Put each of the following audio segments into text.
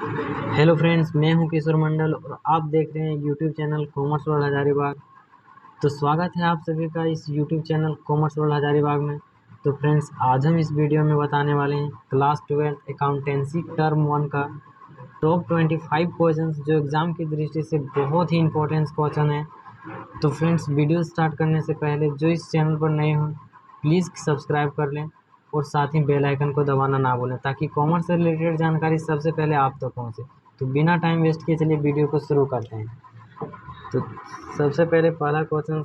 Hello friends, मैं हूं किशोर मंडल और आप देख रहे हैं YouTube channel commerce world Hazaribagh. तो स्वागत है आप सभी का इस YouTube channel commerce world Hazaribagh में। तो फ्रेंड्स, आज हम इस वीडियो में बताने वाले हैं क्लास 12 अकाउंटेंसी टर्म 1 का टॉप 25 क्वेश्चंस जो एग्ज़ाम की दृष्टि से बहुत ही इंपॉर्टेंट क्वेश्चन है। तो फ्रेंड्स, वीडियो स्टार्ट करने से पहले जो इस चैनल पर नए हों प्लीज़ सब्सक्राइब कर लें और साथ ही बेल आइकन को दबाना ना भूलें ताकि कॉमर्स से रिलेटेड जानकारी सबसे पहले आप तक पहुंचे। तो बिना टाइम वेस्ट किए चलिए वीडियो को शुरू करते हैं। तो सबसे पहले पहला क्वेश्चन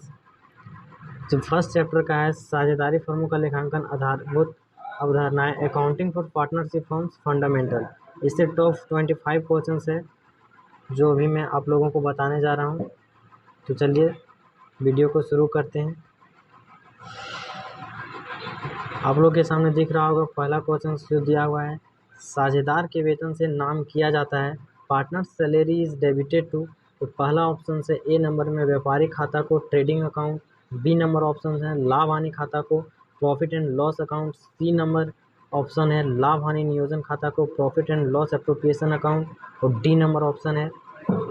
जो फर्स्ट चैप्टर का है, साझेदारी फर्मों का लेखांकन आधारभूत अवधारणाएं, accounting for partnership firms fundamental. इससे टॉप 25 क्वेश्चन है जो अभी मैं आप लोगों को बताने जा रहा हूँ। तो चलिए वीडियो को शुरू करते हैं। आप लोग के सामने दिख रहा होगा पहला क्वेश्चन जो दिया हुआ है, साझेदार के वेतन से नाम किया जाता है partner salary is debited to. तो पहला ऑप्शन से ए नंबर में व्यापारिक खाता को trading account, B number option है लाभ हानि खाता को profit and loss account, C number option है लाभ हानि नियोजन खाता को profit and loss appropriation account, और डी नंबर ऑप्शन है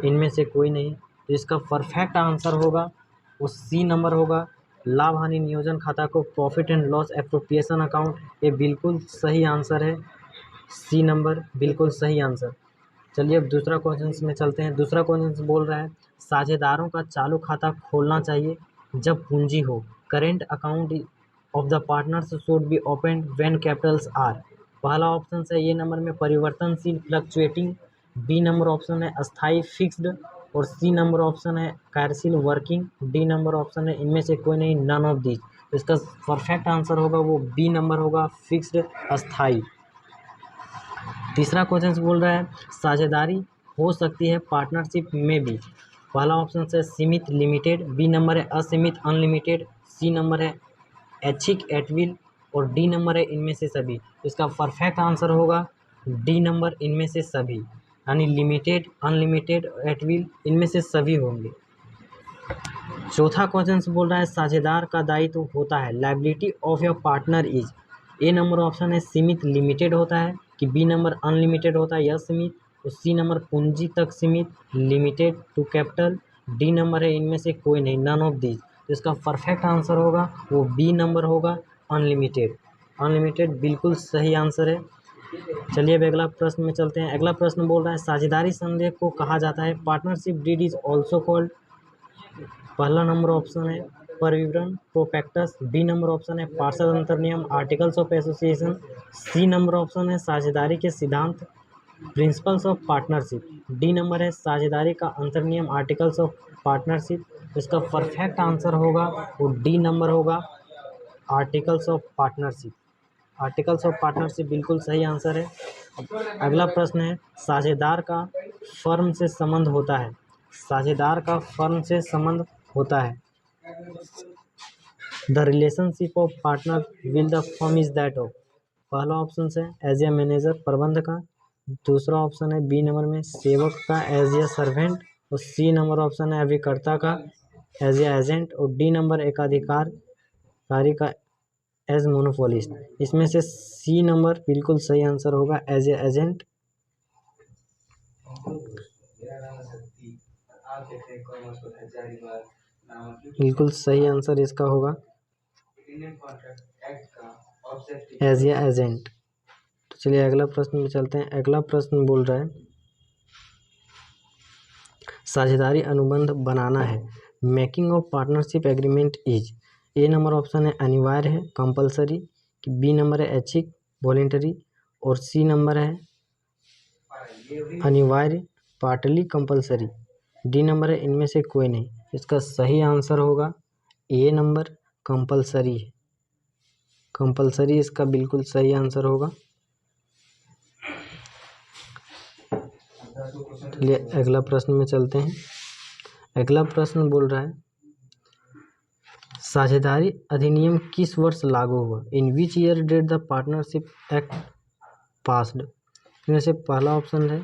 इनमें से कोई नहीं। तो इसका परफेक्ट आंसर होगा वो सी नंबर होगा, लाभ हानि नियोजन खाता को profit and loss appropriation account. ये बिल्कुल सही आंसर है, सी नंबर बिल्कुल सही आंसर। चलिए अब दूसरा क्वेश्चन में चलते हैं। दूसरा क्वेश्चन बोल रहा है साझेदारों का चालू खाता खोलना चाहिए जब पूंजी हो। Current account of the partners should be open when capitals are. पहला ऑप्शन है ये नंबर में परिवर्तनशील फ्लक्चुएटिंग, बी नंबर ऑप्शन है अस्थाई फिक्स्ड, और सी नंबर ऑप्शन है कार्यशील वर्किंग, डी नंबर ऑप्शन है इनमें से कोई नहीं, नन ऑफ दीज। तो इसका परफेक्ट आंसर होगा वो बी नंबर होगा, फिक्स्ड अस्थाई। तीसरा क्वेश्चन बोल रहा है साझेदारी हो सकती है पार्टनरशिप में भी। पहला ऑप्शन है सीमित लिमिटेड, बी नंबर है असीमित अनलिमिटेड, सी नंबर है ऐच्छिक एटविल, और डी नंबर है इनमें से सभी। तो इसका परफेक्ट आंसर होगा डी नंबर इनमें से सभी, यानी लिमिटेड अनलिमिटेड एटविल इनमें से सभी होंगे। चौथा क्वेश्चन बोल रहा है साझेदार का दायित्व होता है liability of your partner is. A number option है सीमित लिमिटेड होता है, कि बी नंबर अनलिमिटेड होता है या सीमित, और सी नंबर पूंजी तक सीमित limited to capital, D number है इनमें से कोई नहीं, नन ऑफ दीज। तो इसका परफेक्ट आंसर होगा वो बी नंबर होगा, अनलिमिटेड। अनलिमिटेड बिल्कुल सही आंसर है। चलिए अब अगला प्रश्न में चलते हैं। अगला प्रश्न बोल रहा है साझेदारी संदेह को कहा जाता है partnership deed is also called. पहला नंबर ऑप्शन है परिविवरण प्रोस्पेक्टस, बी नंबर ऑप्शन है पार्षद अंतर्नियम articles of association, C number option है साझेदारी के सिद्धांत principles of partnership, D number है साझेदारी का अंतर्नियम आर्टिकल्स ऑफ पार्टनरशिप। इसका परफेक्ट आंसर होगा वो डी नंबर होगा, articles of partnership. Articles of partnership बिल्कुल सही आंसर है। अगला प्रश्न है साझेदार का फर्म से संबंध होता है। साझेदार का फर्म से संबंध होता है। The relationship of partner will the firm is that of. पहला ऑप्शन है एज ए मैनेजर प्रबंध का, दूसरा ऑप्शन है बी नंबर में सेवक का एज ए सर्वेंट, और सी नंबर ऑप्शन है अभिकर्ता का एज ए एजेंट, और डी नंबर एकाधिकारकारी का एज मोनोपोलिस्ट। इसमें से सी नंबर बिल्कुल सही आंसर होगा, एज ए एजेंट। बिल्कुल सही आंसर इसका होगा एज ए एजेंट। तो चलिए अगला प्रश्न में चलते हैं। अगला प्रश्न बोल रहा है साझेदारी अनुबंध बनाना है। Making of partnership agreement is. A number option है अनिवार्य है कंपलसरी, बी नंबर है ऐच्छिक वॉलेंटरी, और सी नंबर है अनिवार्य पार्टली कंपलसरी, डी नंबर है इनमें से कोई नहीं। इसका सही आंसर होगा ए नंबर कंपलसरी है। कंपलसरी इसका बिल्कुल सही आंसर होगा। चलिए अगला प्रश्न में चलते हैं। अगला प्रश्न बोल रहा है साझेदारी अधिनियम किस वर्ष लागू हुआ। In which year did the partnership act passed. इनमें से पहला ऑप्शन है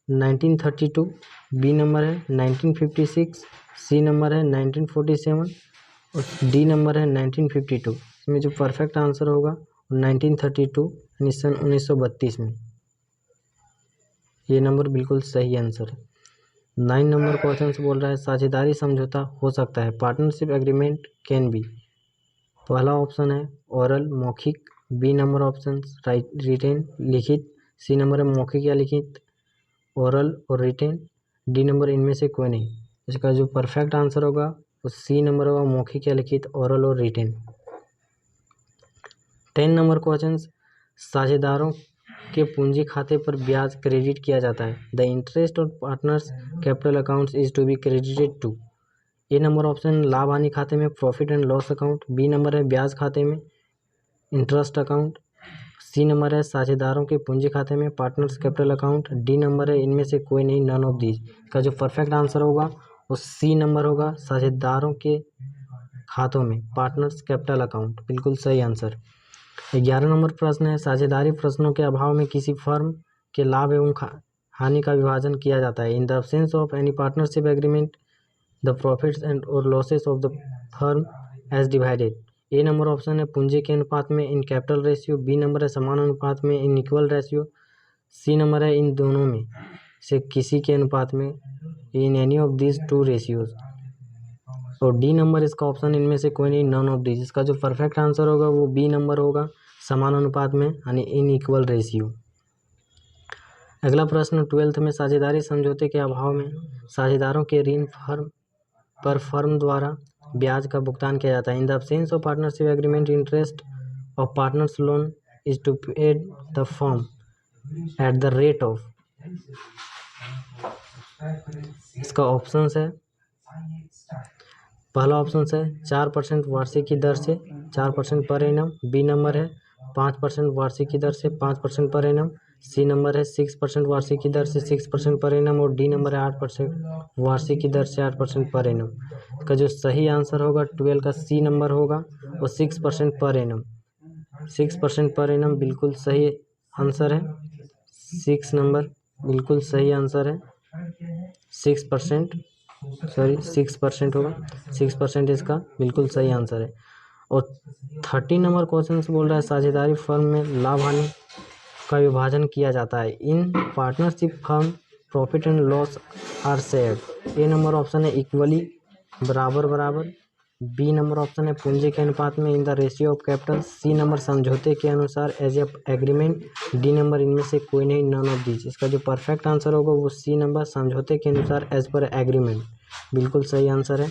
1932, बी नंबर है 1956, सी नंबर है 1947, और डी नंबर है 1952। इसमें जो परफेक्ट आंसर होगा 1932 यानी सन 1932 में। ये नंबर बिल्कुल सही आंसर है। 9 नंबर क्वेश्चन से बोल रहा है साझेदारी समझौता हो सकता है, पार्टनरशिप एग्रीमेंट कैन बी। पहला ऑप्शन है ओरल मौखिक, बी नंबर ऑप्शन रिटेन लिखित, सी नंबर है मौखिक या लिखित, ओरल और रिटेन, डी नंबर इनमें से कोई नहीं। इसका जो परफेक्ट आंसर होगा वो सी नंबर होगा, मौखिक या लिखित, ओरल और रिटेन। 10 नंबर क्वेश्चन साझेदारों के पूंजी खाते पर ब्याज क्रेडिट किया जाता है। The interest of partners capital accounts is to be credited to. A number option लाभ हानि खाते में, profit and loss account, B number है ब्याज खाते में, इंटरेस्ट अकाउंट, सी नंबर है साझेदारों के पूंजी खाते में, partners capital account, D number है इनमें से कोई नहीं, नन ऑफ दीज। का जो परफेक्ट आंसर होगा वो सी नंबर होगा, साझेदारों के खातों में, पार्टनर्स कैपिटल अकाउंट, बिल्कुल सही आंसर। 11 नंबर प्रश्न है साझेदारी प्रश्नों के अभाव में किसी फर्म के लाभ एवं हानि का विभाजन किया जाता है। In the absence of any partnership agreement the profits and और losses of the firm as divided. A number option है पूंजी के अनुपात में, in capital ratio, B number है समान अनुपात में, in equal ratio, C number है इन दोनों में से किसी के अनुपात में, in any of this two ratios, और डी नंबर इसका ऑप्शन इनमें से कोई नहीं, नन ऑफ दिस। इसका जो परफेक्ट आंसर होगा वो बी नंबर होगा, समान अनुपात में यानी इन इक्वल रेशियो। अगला प्रश्न 12th में साझेदारी समझौते के अभाव में साझेदारों के ऋण फर्म द्वारा ब्याज का भुगतान किया जाता है। In the absence of partnership agreement interest of partners loan is to paid the firm at the rate of. इसका ऑप्शन है, पहला ऑप्शन है 4% वार्षिक की दर से 4% पर एनम, बी नंबर है 5% वार्षिक की दर से 5% पर एनम, सी नंबर है 6% वार्षिक की दर से 6% पर एनम, और डी नंबर है 8% वार्षिक की दर से 8% पर एनम। इसका जो सही आंसर होगा 12 का सी नंबर होगा, वो 6% पर एनम, 6% पर एनम बिल्कुल सही आंसर है। 6 नंबर बिल्कुल सही आंसर है, 6% होगा, 6% इसका बिल्कुल सही आंसर है। और 13 नंबर क्वेश्चन से बोल रहा है साझेदारी फर्म में लाभ हानि का विभाजन किया जाता है। In partnership firm profit and loss are shared. A number option है इक्वली, बराबर बराबर, बी नंबर ऑप्शन है पूंजी के अनुपात में, in the ratio of capital, C number समझौते के अनुसार as a agreement, D number इनमें से कोई नहीं, नन ऑफ दीज। इसका जो परफेक्ट आंसर होगा वो सी नंबर समझौते के अनुसार एज पर एग्रीमेंट, बिल्कुल सही आंसर है।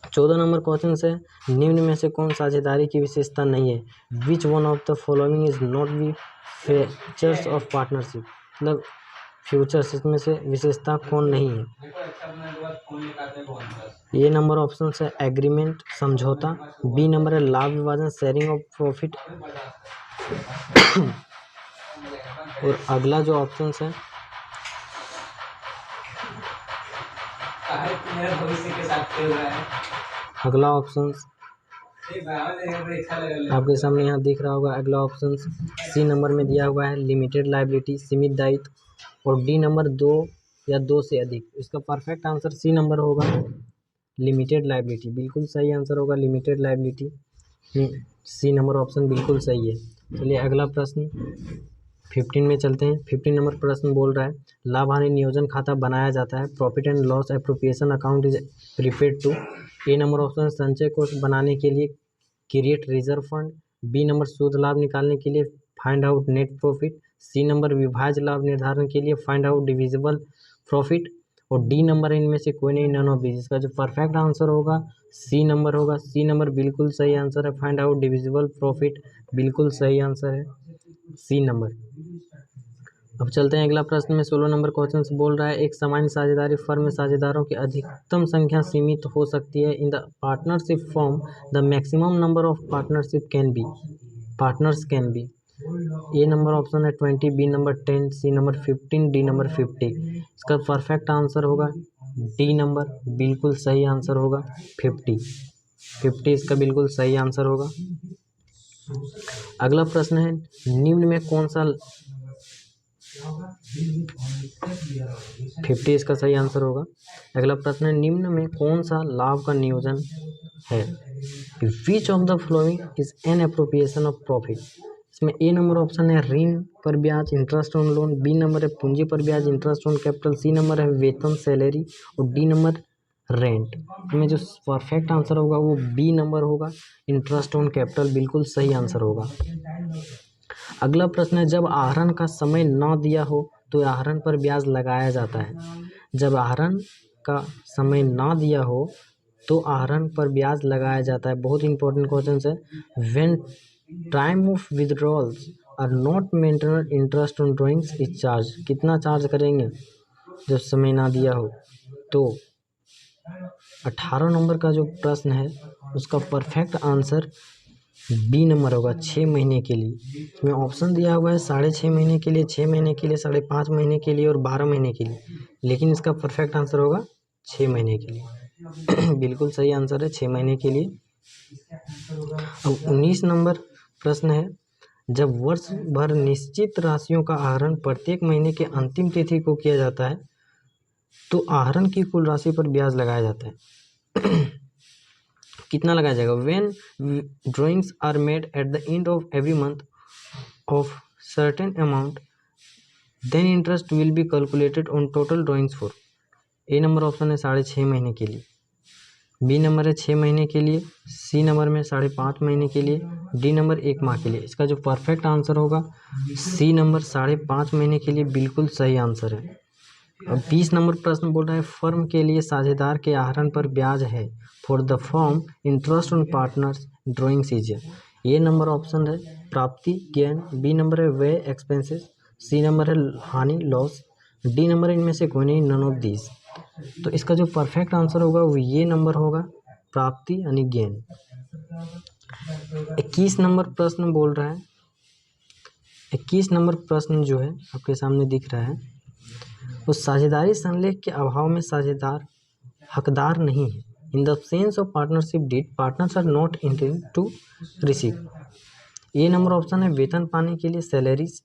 14 नंबर क्वेश्चन से निम्न में से कौन साझेदारी की विशेषता नहीं है। Which one of the following is not be features of partnership, मतलब फ्यूचर्स इसमें से विशेषता कौन नहीं है। ये नंबर ऑप्शन है एग्रीमेंट समझौता, बी नंबर है लाभ विभाजन शेयरिंग ऑफ प्रॉफिट, और अगला जो ऑप्शन है अगला ऑप्शन आपके सामने यहाँ दिख रहा होगा। अगला ऑप्शन सी नंबर में दिया हुआ है लिमिटेड लायबिलिटी, सीमित दायित्व, और डी नंबर 2 या 2 से अधिक। इसका परफेक्ट आंसर सी नंबर होगा, लिमिटेड लायबिलिटी, बिल्कुल सही आंसर होगा limited liability. C number option बिल्कुल सही है। चलिए अगला प्रश्न 15 में चलते हैं। 15 नंबर प्रश्न बोल रहा है लाभ हानि नियोजन खाता बनाया जाता है। Profit and loss appropriation account is prepared to. A number option संचय कोष बनाने के लिए create reserve fund, B number शुद्ध लाभ निकालने के लिए find out net profit, C number विभाज्य लाभ निर्धारण के लिए फाइंड आउट डिविजिबल प्रॉफिट, और डी नंबर इनमें से कोई नहीं, नन ऑफ दिस। इसका जो परफेक्ट आंसर होगा सी नंबर होगा, सी नंबर बिल्कुल सही आंसर है, फाइंड आउट डिविजिबल प्रॉफिट, बिल्कुल सही आंसर है सी नंबर। अब चलते हैं अगला प्रश्न में। 16 नंबर क्वेश्चन से बोल रहा है एक सामान्य साझेदारी फर्म में साझेदारों की अधिकतम संख्या सीमित हो सकती है। In the partnership firm the maximum number of partners can be. A number option है 20, B number 10, C number 15, D number 50। इसका परफेक्ट आंसर होगा डी नंबर, बिल्कुल सही आंसर होगा 50 इसका बिल्कुल सही आंसर होगा। अगला प्रश्न है निम्न में कौन सा 50 इसका सही आंसर होगा। अगला प्रश्न है निम्न में कौन सा लाभ का नियोजन है। Which of the following is an appropriation of profit. इसमें ए नंबर ऑप्शन है ऋण पर ब्याज, interest on loan, B number है पूंजी पर ब्याज, interest on capital, C number है वेतन सैलरी और डी नंबर रेंट। इसमें जो परफेक्ट आंसर होगा वो बी नंबर होगा, इंटरेस्ट ऑन कैपिटल बिल्कुल सही आंसर होगा। अगला प्रश्न है जब आहरण का समय न दिया हो तो आहरण पर ब्याज लगाया जाता है। जब आहरण का समय ना दिया हो तो आहरण पर ब्याज लगाया जाता है। बहुत इंपॉर्टेंट क्वेश्चन है। When time of withdrawals are not maintain interest on drawings is charge. कितना चार्ज करेंगे जब समय ना दिया हो? तो 18 नंबर का जो प्रश्न है उसका परफेक्ट आंसर बी नंबर होगा, 6 महीने के लिए। इसमें ऑप्शन दिया हुआ है 6.5 महीने के लिए, 6 महीने के लिए, 5.5 महीने के लिए और 12 महीने के लिए, लेकिन इसका परफेक्ट आंसर होगा 6 महीने के लिए। बिल्कुल सही आंसर है 6 महीने के लिए। अब 19 नंबर प्रश्न है जब वर्ष भर निश्चित राशियों का आहरण प्रत्येक महीने के अंतिम तिथि को किया जाता है तो आहरण की कुल राशि पर ब्याज लगाया जाता है। कितना लगाया जाएगा? When drawings are made at the end of every month of certain amount then interest will be calculated on total drawings for. A number option है 6.5 महीने के लिए, बी नंबर है 6 महीने के लिए, सी नंबर में 5.5 महीने के लिए, डी नंबर 1 माह के लिए। इसका जो परफेक्ट आंसर होगा सी नंबर 5.5 महीने के लिए बिल्कुल सही आंसर है। अब 20 नंबर प्रश्न बोल रहा है फर्म के लिए साझेदार के आहरण पर ब्याज है for the firm interest on partners drawings is. ये नंबर ऑप्शन है प्राप्ति गेन, बी नंबर है व्यय एक्सपेंसेस, सी नंबर है हानि लॉस, डी नंबर इनमें से कोई नहीं, नन ऑफ दीज। तो इसका जो परफेक्ट आंसर होगा वो ये नंबर होगा प्राप्ति यानी गेन। 21 नंबर प्रश्न बोल रहा है, 21 नंबर प्रश्न जो है आपके सामने दिख रहा है वो साझेदारी संलेख के अभाव में साझेदार हकदार नहीं है। In the sense of partnership deed partners are not intend to receive. A number option है वेतन पाने के लिए सैलरीज,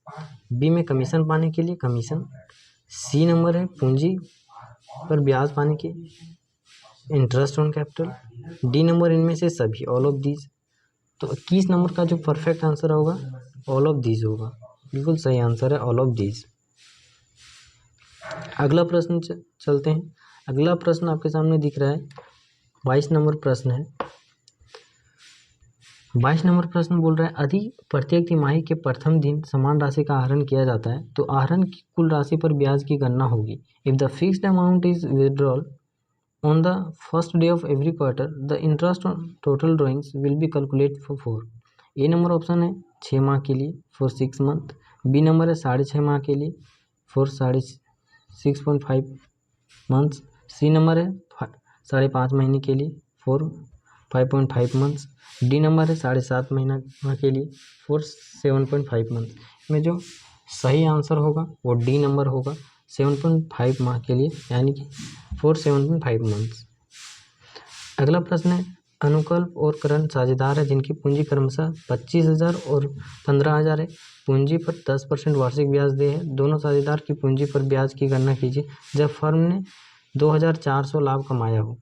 बी में कमीशन पाने के लिए कमीशन, सी नंबर है पूंजी पर ब्याज पाने के interest on capital, D number इनमें से सभी ऑल ऑफ दीज। तो 21 नंबर का जो परफेक्ट आंसर होगा ऑल ऑफ दीज होगा, बिल्कुल सही आंसर है ऑल ऑफ दीज। अगला प्रश्न चलते हैं। अगला प्रश्न आपके सामने दिख रहा है 22 नंबर प्रश्न है। 22 नंबर प्रश्न बोल रहा है यदि प्रत्येक तिमाही के प्रथम दिन समान राशि का आहरण किया जाता है तो आहरण की कुल राशि पर ब्याज की गणना होगी। If the fixed amount is withdrawal on the first day of every quarter the interest on total drawings will be calculate for. A number option है 6 माह के लिए फॉर 6 मंथ, बी नंबर है 6.5 माह के लिए फॉर 6.5 मंथ्स, सी नंबर है 5.5 महीने के लिए फॉर 5.5 मंथ्स, डी नंबर है 7.5 महीना के लिए फॉर 7.5 मंथ्स। में जो सही आंसर होगा वो डी नंबर होगा 7.5 माह के लिए यानी कि फॉर 7.5 मंथ्स। अगला प्रश्न है अनुकल्प और करण साझेदार है जिनकी पूंजी क्रमशः 25,000 और 15,000 है। पूंजी पर 10% वार्षिक ब्याज दे है। दोनों साझेदार की पूंजी पर ब्याज की गणना कीजिए जब फर्म ने 2,400 लाभ कमाया हो।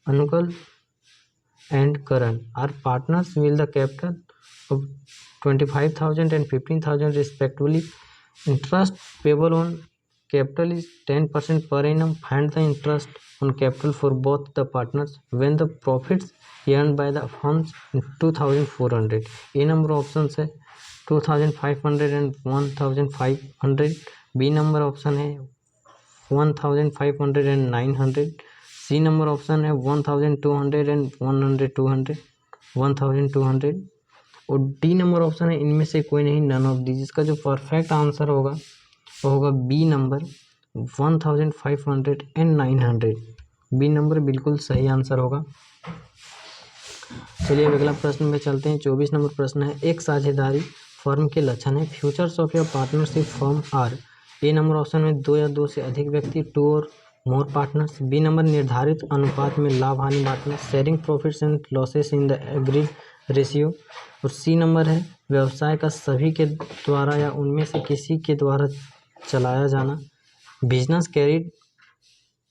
अनुकल्प and Karan are partners will the capital of 25,000 and 15,000 respectively. Interest payable on capital is 10% per annum. Find the interest on capital for both the partners when the profits earned by the firms in 2,400. A number options है 2,500 and 1,500. B number option है 1,500 and 900. C number option है 1,200 and 1,200 और D number option है इनमें से कोई नहीं, none of these. इसका जो परफेक्ट आंसर होगा वो होगा B number 1,500 and 900। B number बिल्कुल सही आंसर होगा। चलिए अब अगला प्रश्न में चलते हैं। 24 नंबर प्रश्न है एक साझेदारी फर्म के लक्षण है futures of your partnership firm are. A number option में 2 या 2 से अधिक व्यक्ति, 2 और मोर पार्टनर्स, बी नंबर निर्धारित अनुपात में लाभ हानि बांटना, sharing profits and losses in the agreed ratio, और सी नंबर है व्यवसाय का सभी के द्वारा या उनमें से किसी के द्वारा चलाया जाना, business carried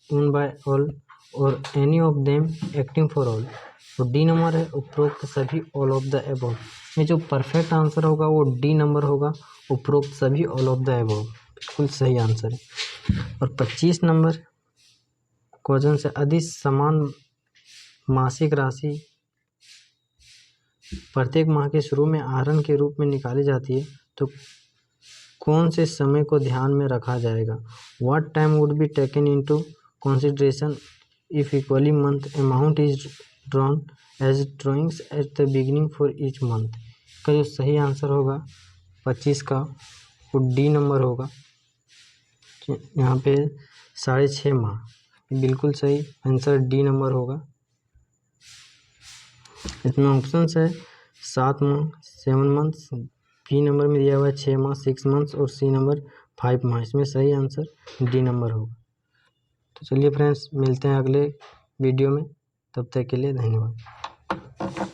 on by all और any of them acting for all. तो डी नंबर है उपरोक्त सभी ऑल ऑफ द एबव में जो परफेक्ट आंसर होगा वो डी नंबर होगा, उपरोक्त सभी ऑल ऑफ द एबव, बिल्कुल सही आंसर है। और 25 नंबर क्वेश्चन से यदि समान मासिक राशि प्रत्येक माह के शुरू में आहरण के रूप में निकाली जाती है तो कौन से समय को ध्यान में रखा जाएगा। What time would be taken into consideration if equally month amount is drawn as drawings at the beginning for each month. का जो सही आंसर होगा 25 का वो डी नंबर होगा। यहाँ पे 6.5 माह, बिल्कुल सही आंसर डी नंबर होगा। इसमें ऑप्शन है 7 माह 7 मंथ्स, बी नंबर में दिया हुआ है 6 माह 6 मंथ्स और सी नंबर 5 माह। इसमें सही आंसर डी नंबर होगा। तो चलिए फ्रेंड्स, मिलते हैं अगले वीडियो में, तब तक के लिए धन्यवाद।